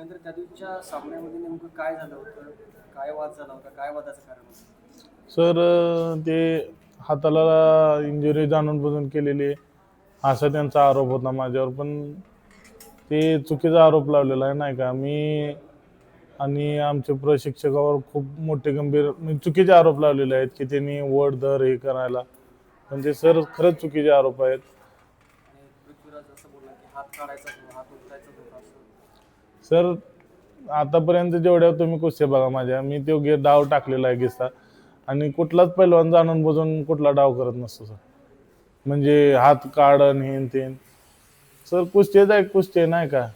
उमेंद्र त्या दिवशीच्या सामन्यामध्ये नेमकं काय झालं होतं? काय वाद झाला होता? काय वादाचं कारण होतं? सर ते हाताला इंजुरी जाणून बुजून केलेली आहे, असा त्यांचा आरोप होता माझ्यावर. पण ते चुकीचा आरोप लावलेला आहे नाही का. मी आणि आमच्या प्रशिक्षकावर खूप मोठे गंभीर म्हणजे चुकीचे आरोप लावलेले आहेत की त्यांनी वड धर हे करायला. पण ते सर खरंच चुकीचे आरोप आहेत. आणि पृथ्वीराज असं बोलला की हात काढायचा होता, हात उचलायचा होता असं. सर आतापर्यंत जेवढ्या तुम्ही कुस्त्या बघा माझ्या, मी तो डाव टाकलेला आहे किस्सा. आणि कुठलाच पैलवान जाणून बुजून कुठला डाव करत नसतो सर. म्हणजे हात काढण हे तेन. सर कुस्तीचा एक कुस्ती नाही का.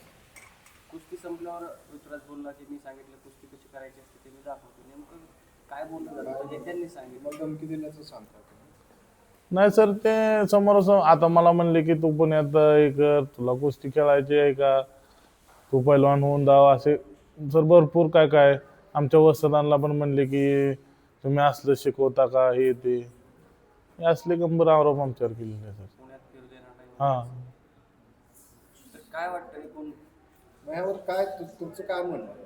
कुस्ती संपल्यावर पृथ्वीराज बोलला की मी सांगितलं कुस्ती कशी करायची असते ते मी दाखवतो. नेमकं काय बोलणं झालं होतं हे त्यांनी सांगितलं. मग धमकी दिल्याचं सांगतात. नाही सर, ते समोर आता मला म्हणले की तू पुण्यात हे कर, तुला कुस्ती खेळायची आहे का, तू पैलवान होऊन दाव असे. सर भरपूर काय काय आमच्या वस्तादांना पण म्हणले की तुम्ही असलं शिकवता का हे ते. हे असले गंभीर आरोप आमच्यावर केलेले आहे सर. पुण्यात फिरू देणार नाही. हां तर काय वाटतं एकूण मग ह्यावर काय तुमचं काय म्हणणं आहे?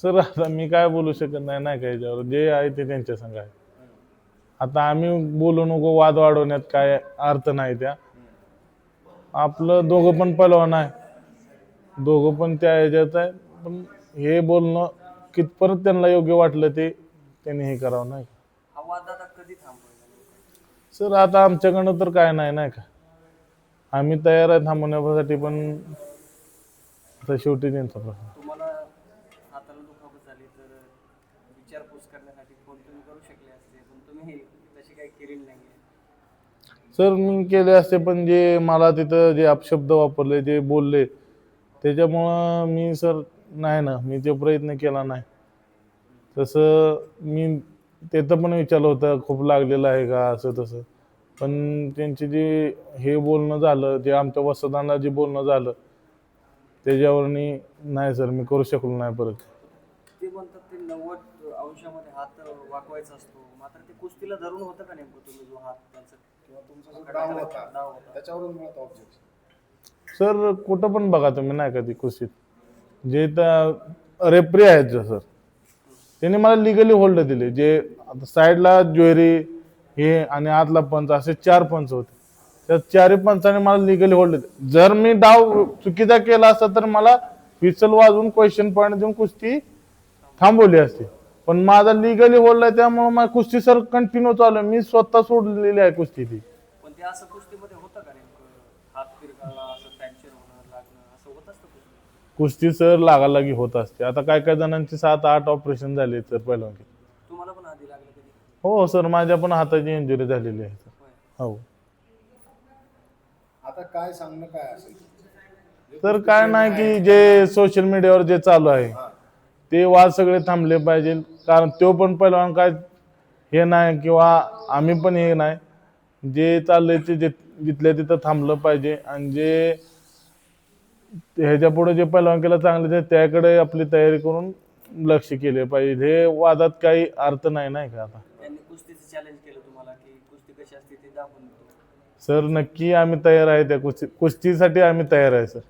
सर, आता मी काय बोलू शकत नाही नाही का याच्यावर. जे आहे ते त्यांच्या संग आहे. आता आम्ही बोलू नको, वाद वाढवण्यात काय अर्थ नाही. त्या आपलं दोघं पण पैलवान आहे, दोघं पण त्या ह्याच्यात आहे. पण हे बोलणं कितपर्यंत त्यांना योग्य वाटलं ते त्यांनी हे करावं नाही का. हा वाद आता कधी थांबवायचा नेमका? सर आता आमच्याकडनं तर काय नाही नाही का. आम्ही तयार आहे थांबवण्यासाठी, पण आता शेवटी त्यांचा प्रश्न. तुम्हाला हाताला दुखापत झाली तर विचारपूस करण्यासाठी फोन तुम्ही करू शकले असते, पण तुम्ही तशी काही केलेली नाही. सर मी केले असते, पण जे मला तिथं जे अपशब्द वापरले जे बोलले त्याच्यामुळं मी सर नाही ना, मी ते प्रयत्न केला नाही. तसं मी तिथं पण विचारलं होतं खूप लागलेलं आहे का असं तसं. पण त्यांचे जे हे बोलणं झालं, जे आमच्या वसदांना जे बोलणं झालं त्याच्यावरनी नाही सर, मी करू शकलो नाही परत. ते म्हणतात ते 90 अंशामध्ये हात वाकवायचा असतो, मात्र ते कुस्तीला धरून होतं का नेमकं तुम्ही जो हात त्यांचा किंवा तुमचा जो डाव होता डाव होता? त्याच्यावरून मिळत ऑब्जेक्शन. सर कुठं पण बघा तुम्ही नाही का ती कुस्तीत जे त्या रेफरी आहेत सर, त्यांनी मला लिगली होल्ड दिले. जे आता साईडला ज्वेरी हे आणि आतला पंच असे 4 पंच होते. त्या 4ही पंचाने मला लिगली होल्ड दिले. जर मी डाव चुकीचा केला असता तर मला विसल वाजवून क्वेश्चन पॉईंट देऊन कुस्ती थांबवली असती. पण माझा लिगली होल्ड आहे, त्यामुळे माझी कुस्ती सर कंटिन्यू चालू आहे. मी स्वतः सोडलेली आहे कुस्ती ती. पण ते असं कुस्तीमध्ये होतं का नेमकं? हात फिरकायला असं फ्रॅक्चर होणं लागणं असं होत असतं कुस्ती? कुस्ती सर लागालागी होत असते. आता काय काय जणांची 7-8 ऑपरेशन झाले सर पहिलवानकी. तुम्हाला पण आधी लागलं कधी? हो सर, माझ्या पण हाताची इंजुरी झालेली आहे सर. होय. हो आता काय सांगणं काय असेल? तर काय नाही की जे सोशल मीडियावर जे चालू आहे ते वाद सगळे थांबले पाहिजे. कारण तो पण पहिलवान काय हे नाही किंवा आम्ही पण हे नाही. जे चाललंय ते जिथल्या तिथं थांबलं पाहिजे. आणि जे ह्याच्या पुढे जे पहिलवानकीला चांगले ते त्याकडे आपली तयारी करून लक्ष केले पाहिजे. हे वादात काही अर्थ नाही नाही का. आता त्यांनी कुस्तीचं चॅलेंज केलं तुम्हाला की कुस्ती कशी असते ते दाखवून देतो. सर नक्की आम्ही तयार आहे, त्या कुस्तीसाठी आम्ही तयार आहे सर.